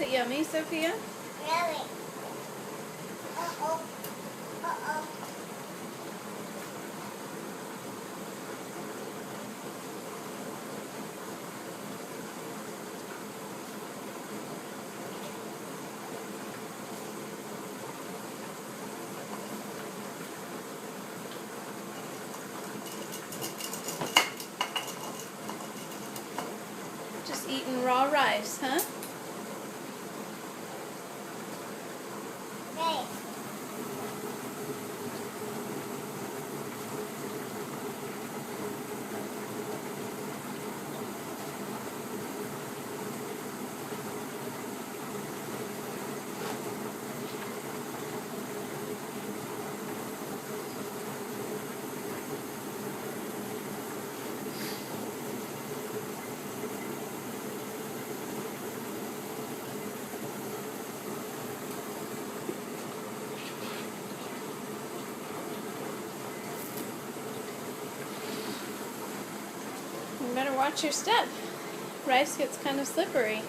Is it yummy, Sophia? Really? Uh-oh. Uh-oh. Just eating raw rice, huh? Hey. You better watch your step. Rice gets kind of slippery.